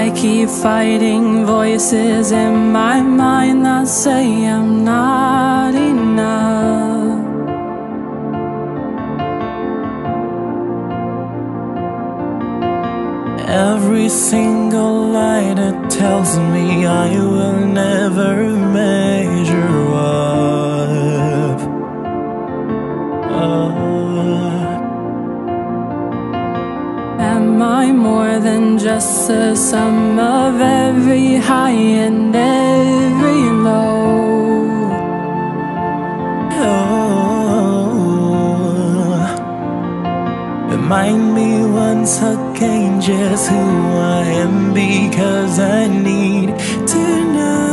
I keep fighting voices in my mind that say I'm not enough. Every single lie that tells me I will never measure up. Am I more than just the sum of every high and every low? Remind me once again just who I am, because I need to know.